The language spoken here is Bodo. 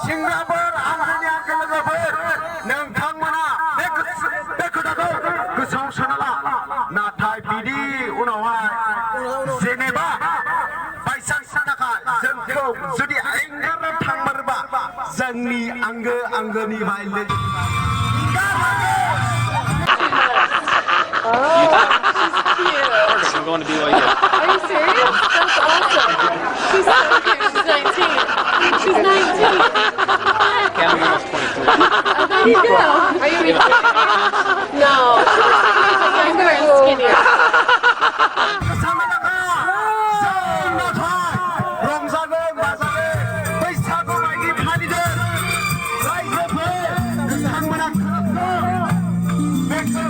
सेंग्राफोर आंगोनि आंगो लोगोफोर नोंथांमोना बे खोथाखौ गोसोआव सोना ला नाथाय बिनि उनावहाय जेनेबा बायसान्सनि थाखाय जोंखौ जुदि एंगारनो थांमारोबा जोंनि आंगोनि बायले I'm going to be like this. Are you serious? That's awesome. She's so cute. She's 19. She's 19. Cameron almost 23. There you go. Are you even kidding? No. She's younger and skinnier. रंजागोन बाजागोन बैसागु बायदि फालिगोन रायजोफोर नोंथांमोना बेखौ